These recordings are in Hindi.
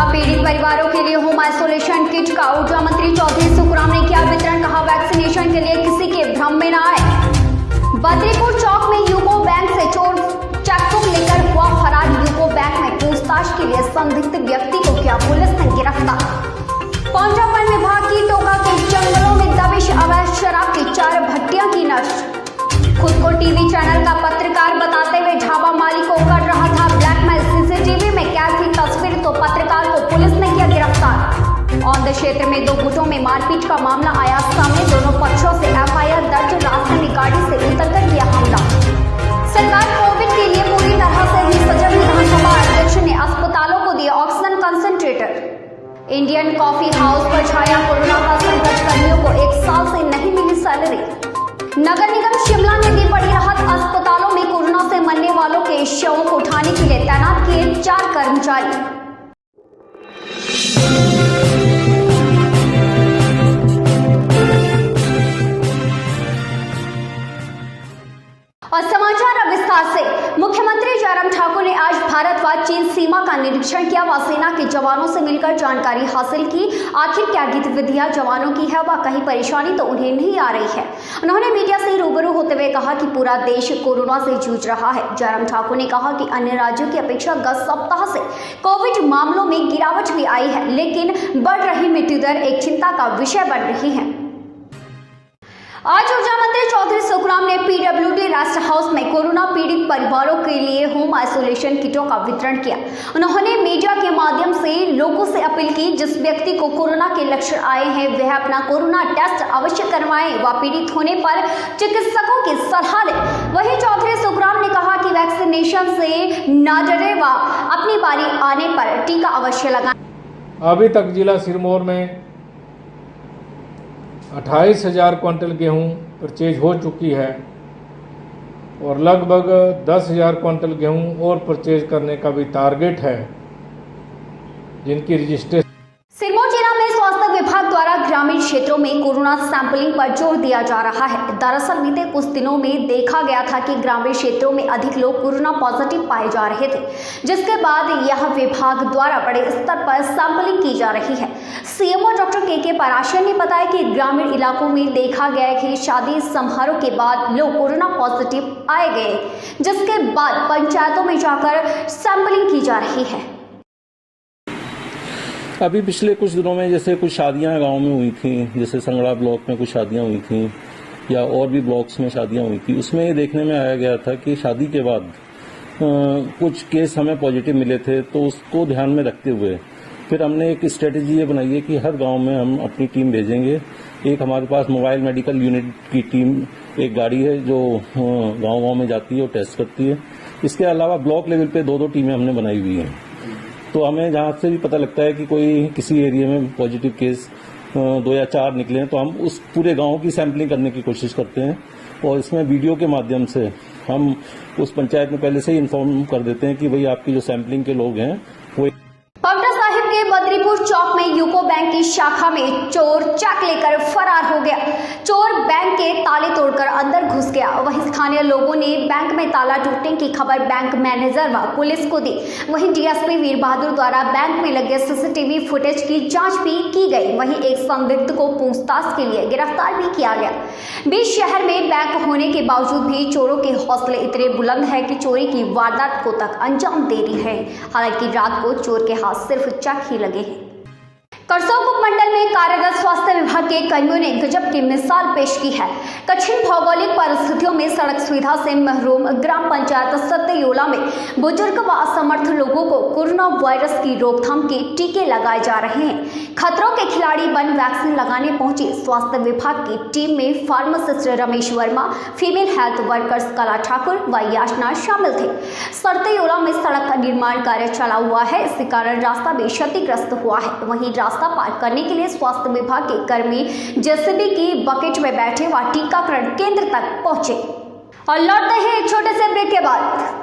कोरोना पीड़ित परिवारों के लिए होम आइसोलेशन किट का ऊर्जा मंत्री चौधरी सुखराम ने किया वितरण। कहा वैक्सीनेशन के लिए किसी के भ्रम में न आए। बद्रीपुर चौक में यूको बैंक से चोर चेकबुक लेकर हुआ फरार। यूको बैंक में पूछताछ के लिए संदिग्ध व्यक्ति को किया पुलिस ने गिरफ्तार। पहुंचा वन विभाग की टोका के जंगलों में दबिश। अवैध शराब की 4 भट्टियां की नष्ट। खुद को टीवी चैनल का पत्रकार बताते हुए ढाबा मालिक को कर रहा था ब्लैकमेल। सीसीटीवी में कैद थी तस्वीर तो पत्रकार को पुलिस ने किया गिरफ्तार। औंध क्षेत्र में 2 गुटों में मारपीट का मामला आया सामने। दोनों पक्षों से एफआईआर दर्ज। रास्ते में गाड़ी से उतरकर किया हमला। सरकार कोविड के लिए पूरी तरह से ही सजग। विधानसभा अध्यक्ष ने अस्पतालों को दिए oxygen concentrator. Indian coffee house पर छाया कोरोना का संकट। कर्मियों को 1 साल से नहीं मिली सैलरी। नगर निगम शिमला ने दी बड़ी राहत। अस्पतालों में कोरोना से मरने वालों के शवों को उठाने के लिए तैनात किए 4 कर्मचारी। और समाचार अब विस्तार से। मुख्यमंत्री जयराम ठाकुर ने आज भारत व चीन सीमा का निरीक्षण किया व सेना के जवानों से मिलकर जानकारी हासिल की। आखिर क्या गतिविधियां जवानों की है व कहीं परेशानी तो उन्हें नहीं आ रही है। उन्होंने मीडिया से रूबरू होते हुए कहा कि पूरा देश कोरोना से जूझ रहा है। जयराम ठाकुर ने कहा कि अन्य राज्यों की अपेक्षा गत सप्ताह से कोविड मामलों में गिरावट भी आई है, लेकिन बढ़ रही मृत्यु दर एक चिंता का विषय बन रही है। आज ऊर्जा मंत्री चौधरी सुखराम ने पीडब्ल्यूडी रेस्ट हाउस में कोरोना पीड़ित परिवारों के लिए होम आइसोलेशन किटों का वितरण किया। उन्होंने मीडिया के माध्यम से लोगों से अपील की, जिस व्यक्ति को कोरोना के लक्षण आए हैं वह अपना कोरोना टेस्ट अवश्य करवाएं व पीड़ित होने पर चिकित्सकों की सलाह लें। वहीं चौधरी सुखराम ने कहा कि वैक्सीनेशन से न डरे व अपनी बारी आने पर टीका अवश्य लगाएं। अभी तक जिला सिरमौर में 28,000 क्विंटल गेहूं परचेज हो चुकी है और लगभग 10,000 क्विंटल गेहूं और परचेज करने का भी टारगेट है, जिनकी रजिस्ट्रेशन। सिरमौर जिला में स्वास्थ्य विभाग द्वारा ग्रामीण क्षेत्रों में कोरोना सैंपलिंग पर जोर दिया जा रहा है। दरअसल बीते कुछ दिनों में देखा गया था कि ग्रामीण क्षेत्रों में अधिक लोग कोरोना पॉजिटिव पाए जा रहे थे, जिसके बाद यह विभाग द्वारा बड़े स्तर पर सैंपलिंग की जा रही है। सीएमओ डॉक्टर के पराशर ने बताया कि ग्रामीण इलाकों में देखा गया कि शादी समारोह के बाद लोग कोरोना पॉजिटिव आए गए, जिसके बाद पंचायतों में जाकर सैंपलिंग की जा रही है। अभी पिछले कुछ दिनों में जैसे कुछ शादियां गांव में हुई थी, जैसे संगड़ा ब्लॉक में कुछ शादियां हुई थी या और भी ब्लॉक्स में शादियां हुई थी, उसमें ये देखने में आया गया था कि शादी के बाद कुछ केस हमें पॉजिटिव मिले थे। तो उसको ध्यान में रखते हुए फिर हमने एक स्ट्रेटेजी ये बनाई है कि हर गांव में हम अपनी टीम भेजेंगे। एक हमारे पास मोबाइल मेडिकल यूनिट की टीम, एक गाड़ी है जो गाँव में जाती है और टेस्ट करती है। इसके अलावा ब्लॉक लेवल पे 2-2 टीमें हमने बनाई हुई हैं। तो हमें जहाँ से भी पता लगता है कि कोई किसी एरिया में पॉजिटिव केस 2 या 4 निकले हैं, तो हम उस पूरे गांव की सैंपलिंग करने की कोशिश करते हैं और इसमें वीडियो के माध्यम से हम उस पंचायत में पहले से ही इन्फॉर्म कर देते हैं कि भाई आपकी जो सैंपलिंग के लोग हैं वो। पावटा साहिब के बद्रीपुर चौक में यूको बैंक की शाखा में चोर चेक लेकर फरार हो गया। चोर बैंक के ताले तोड़कर अंदर घुस गया। वहीं स्थानीय लोगों ने बैंक में ताला टूटने की खबर बैंक मैनेजर व पुलिस को दी। वहीं डीएसपी वीर बहादुर द्वारा बैंक में लगे सीसीटीवी फुटेज की जांच भी की गई। वहीं एक संदिग्ध को पूछताछ के लिए गिरफ्तार भी किया गया। बीच शहर में बैंक होने के बावजूद भी चोरों के हौसले इतने बुलंद है कि चोरी की वारदात को तक अंजाम दे रही है। हालांकि रात को चोर के हाथ सिर्फ चेक ही लगे हैं। करसोग उपमंडल में कार्यरत स्वास्थ्य विभाग के कर्मियों ने गजब की मिसाल पेश की है। कठिन भौगोलिक परिस्थितियों में सड़क सुविधा से महरूम ग्राम पंचायत सत्तेयोला में बुजुर्ग व असमर्थ लोगों को कोरोना वायरस की रोकथाम के टीके लगाए जा रहे हैं। खतरों के खिलाड़ी बन वैक्सीन लगाने पहुंची स्वास्थ्य विभाग की टीम में pharmacist Ramesh Verma, female health workers कला ठाकुर व याचना शामिल थे। सत्तेयोला में सड़क का निर्माण कार्य चला हुआ है, इसके कारण रास्ता भी क्षतिग्रस्त हुआ है। वहीं रास्ता पार करने के लिए स्वास्थ्य विभाग के कर्मी जेसीबी की बकेट में बैठे व टीकाकरण केंद्र तक पहुंचे। और लौटते हैं एक छोटे से ब्रेक के बाद।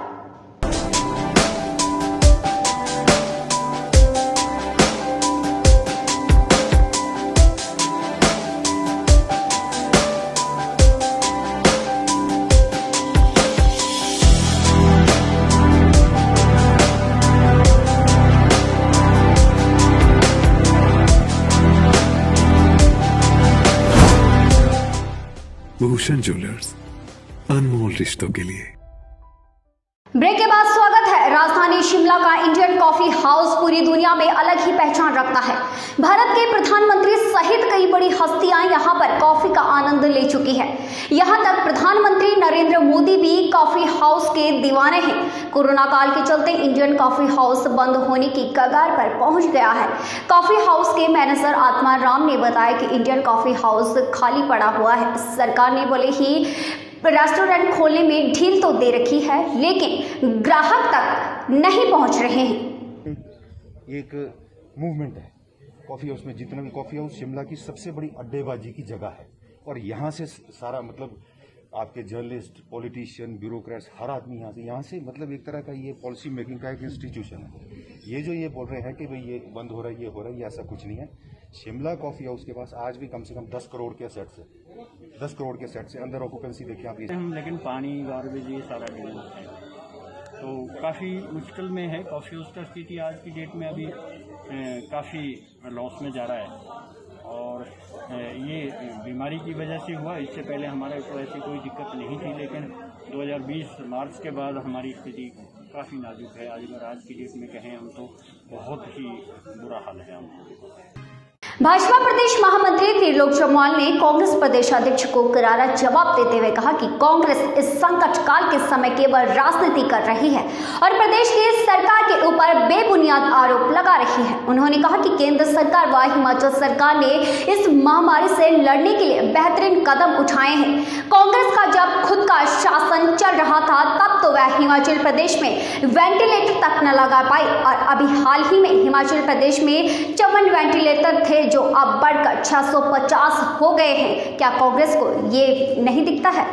रोशन ज्वेलर्स, अनमोल रिश्तों के लिए। ब्रेक के बाद स्वागत है। राजधानी शिमला का इंडियन कॉफी हाउस पूरी दुनिया में अलग ही पहचान रखता है। भारत के प्रधानमंत्री सहित कई बड़ी हस्तियां यहां पर कॉफी का आनंद ले चुकी है। यहां तक प्रधानमंत्री नरेंद्र मोदी भी कॉफी हाउस के दीवाने हैं। कोरोना काल के चलते इंडियन कॉफी हाउस बंद होने की कगार पर पहुंच गया है। कॉफी हाउस के मैनेजर आत्मा राम ने बताया कि इंडियन कॉफी हाउस खाली पड़ा हुआ है। सरकार ने भले ही रेस्टोरेंट खोलने में ढील तो दे रखी है, लेकिन ग्राहक तक नहीं पहुंच रहे हैं। एक मूवमेंट है कॉफ़ी हाउस में। जितना भी कॉफ़ी हाउस शिमला की सबसे बड़ी अड्डेबाजी की जगह है और यहाँ से सारा मतलब आपके जर्नलिस्ट, पॉलिटिशियन, ब्यूरोक्रेट्स, हर आदमी यहाँ से मतलब एक तरह का ये पॉलिसी मेकिंग का एक इंस्टीट्यूशन है। ये जो ये बोल रहे हैं कि भाई ये बंद हो रहा है, ये हो रहा है, ये ऐसा कुछ नहीं है। शिमला कॉफ़ी हाउस के पास आज भी कम से कम 10 करोड़ के सेट से 10 करोड़ के सेट से अंदर ऑक्यूपेंसी देखिए आप। हम लेकिन पानी, गार्बेज ये सारा डील है, तो काफ़ी मुश्किल में है कॉफ़ी हाउस का स्थिति आज की डेट में। अभी काफ़ी लॉस में जा रहा है और ये बीमारी की वजह से हुआ। इससे पहले हमारे को ऐसी कोई दिक्कत नहीं थी, लेकिन 2020 मार्च के बाद हमारी स्थिति काफ़ी नाजुक है। आज की डेट में कहें हम तो बहुत ही बुरा हाल है हम। भाजपा प्रदेश महामंत्री त्रिलोक जम्वाल ने कांग्रेस प्रदेश अध्यक्ष को करारा जवाब देते हुए कहा कि कांग्रेस इस संकट काल के समय केवल राजनीति कर रही है और प्रदेश की सरकार के ऊपर बेबुनियाद आरोप लगा रही है। उन्होंने कहा कि केंद्र सरकार व हिमाचल सरकार ने इस महामारी से लड़ने के लिए बेहतरीन कदम उठाए हैं। कांग्रेस का जब खुद का शासन चल रहा था तब तो वह हिमाचल प्रदेश में वेंटिलेटर तक न लगा पाई और अभी हाल ही में हिमाचल प्रदेश में 54 वेंटिलेटर थे जो अब बढ़कर 650 हो गए हैं। क्या कांग्रेस को ये नहीं दिखता है?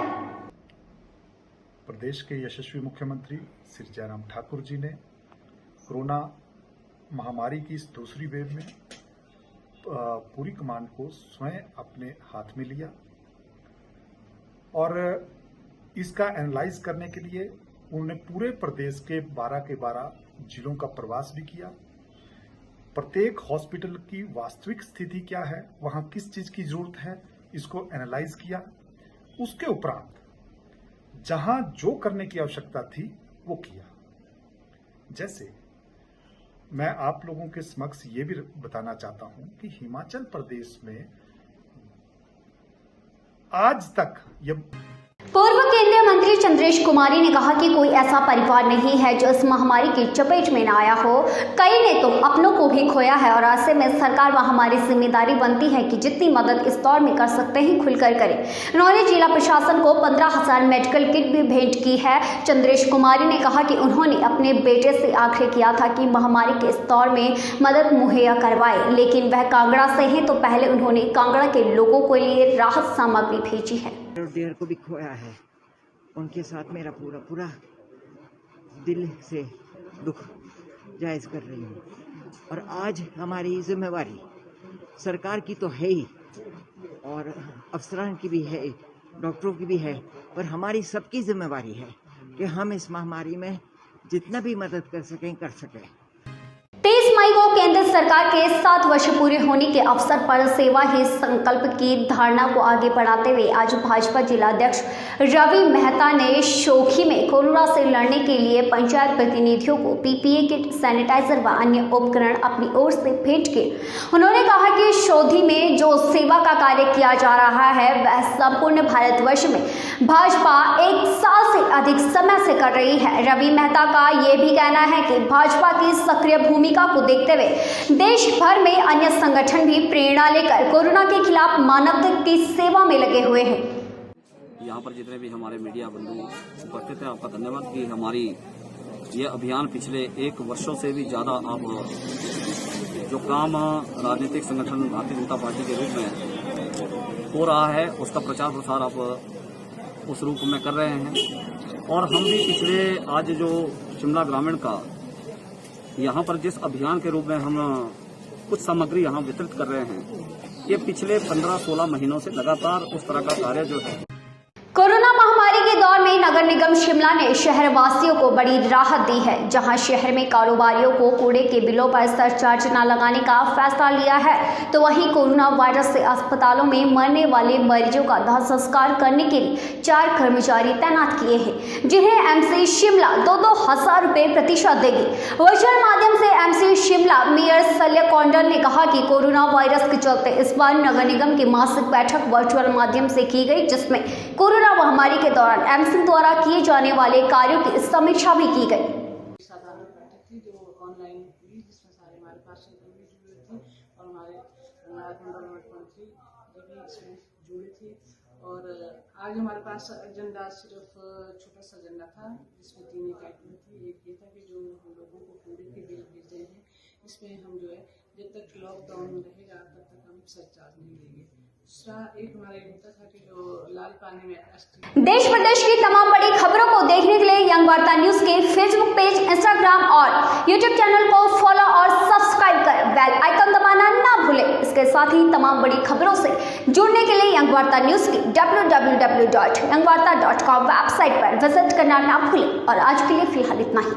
प्रदेश के यशस्वी मुख्यमंत्री श्री जयराम ठाकुर जी ने कोरोना महामारी की इस दूसरी वेव में पूरी कमान को स्वयं अपने हाथ में लिया और इसका एनालाइज करने के लिए उन्होंने पूरे प्रदेश के 12 के 12 जिलों का प्रवास भी किया। प्रत्येक हॉस्पिटल की वास्तविक स्थिति क्या है, वहां किस चीज की जरूरत है, इसको एनालाइज किया। उसके उपरांत जहां जो करने की आवश्यकता थी वो किया। जैसे मैं आप लोगों के समक्ष ये भी बताना चाहता हूं कि हिमाचल प्रदेश में आज तक ये पूर्व केंद्रीय मंत्री चंद्रेश कुमारी ने कहा कि कोई ऐसा परिवार नहीं है जो इस महामारी की चपेट में न आया हो। कई ने तो अपनों को भी खोया है और ऐसे में सरकार व हमारी जिम्मेदारी बनती है कि जितनी मदद इस दौर में कर सकते हैं खुलकर करें। उन्होंने जिला प्रशासन को 15,000 मेडिकल किट भी भेंट की है। चंद्रेश कुमारी ने कहा कि उन्होंने अपने बेटे से आग्रह किया था कि महामारी के इस दौर में मदद मुहैया करवाए, लेकिन वह कांगड़ा से हैं तो पहले उन्होंने कांगड़ा के लोगों के लिए राहत सामग्री भेजी है। डेयर को भी खोया है, उनके साथ मेरा पूरा दिल से दुख जायज़ कर रही हूँ। और आज हमारी जिम्मेवारी सरकार की तो है ही और अफसरान की भी है, डॉक्टरों की भी है, पर हमारी सबकी जिम्मेवारी है कि हम इस महामारी में जितना भी मदद कर सकें कर सकें। 23 मई को केंद्र सरकार के 7 वर्ष पूरे होने के अवसर पर सेवा ही संकल्प की धारणा को आगे बढ़ाते हुए आज भाजपा जिला अध्यक्ष रवि मेहता ने शोखी में कोरोना से लड़ने के लिए पंचायत प्रतिनिधियों को पीपीए किट, सैनिटाइजर व अन्य उपकरण अपनी ओर से भेंट किए। उन्होंने कहा कि शोधी में जो सेवा का कार्य किया जा रहा है वह संपूर्ण भारतवर्ष में भाजपा 1 साल से अधिक समय से कर रही है। रवि मेहता का यह भी कहना है कि भाजपा की सक्रिय भूमिका को देखते हुए देश भर में अन्य संगठन भी प्रेरणा लेकर कोरोना के खिलाफ मानवता की सेवा में लगे हुए हैं। यहाँ पर जितने भी हमारे मीडिया बंधु उपस्थित हैं, आपका धन्यवाद कि हमारी ये अभियान पिछले 1 वर्षों से भी ज्यादा आप जो काम राजनीतिक संगठन भारतीय जनता पार्टी के रूप में हो रहा है उसका प्रचार प्रसार आप उस रूप में कर रहे हैं। और हम भी पिछले आज जो शिमला ग्रामीण का यहाँ पर जिस अभियान के रूप में हम कुछ सामग्री यहाँ वितरित कर रहे हैं, ये पिछले 15-16 महीनों से लगातार उस तरह का कार्य जो है। कोरोना महामारी के दौर में नगर निगम शिमला ने शहर वासियों को बड़ी राहत दी है, जहां शहर में कारोबारियों को कूड़े के बिलों पर सरचार्ज न लगाने का फैसला लिया है, तो वहीं कोरोना वायरस से अस्पतालों में मरने वाले मरीजों का दाह संस्कार करने के लिए 4 कर्मचारी तैनात किए हैं, जिन्हें एमसी शिमला 2,000 रुपए प्रतिशत देगी। वर्चुअल माध्यम से एमसी शिमला मेयर शल्य कौंडल ने कहा कि कोरोना वायरस के चलते इस बार नगर निगम की मासिक बैठक वर्चुअल माध्यम से की गई, जिसमें कोरोना महामारी के दौरान एमसी द्वारा किए जाने वाले कार्यों की समीक्षा भी की गई। साधारण बैठक थी जो ऑनलाइन हुई, जिसमें सारे हमारे पार्षद भी जुड़े थे और हमारे डेवलपमेंट मंत्री भी इसमें जुड़े थे। और आज हमारे पास एजेंडा सिर्फ छोटा सा एजेंडा था, जिसमें 3 आइटम थी। एक ये था कि जो हम लोगों को कूड़े के बिल भेज रहे हैं, इसमें हम जो है जब तक लॉकडाउन रहेगा तब तक हम सरचार्ज नहीं लेंगे। दूसरा एक हमारा ये होता था कि जो लाल पानी में देश प्रदेश की तमाम बड़ी खबरों को देखने के लिए यंग वार्ता न्यूज के फेसबुक पेज, इंस्टाग्राम और यूट्यूब चैनल को फॉलो और सब्सक्राइब कर बेल आइकन दबाना ना भूलें। इसके साथ ही तमाम बड़ी खबरों से जुड़ने के लिए यंग वार्ता न्यूज की www.yangwarta.com वेबसाइट पर विजिट करना ना भूलें। और आज के लिए फिलहाल इतना ही।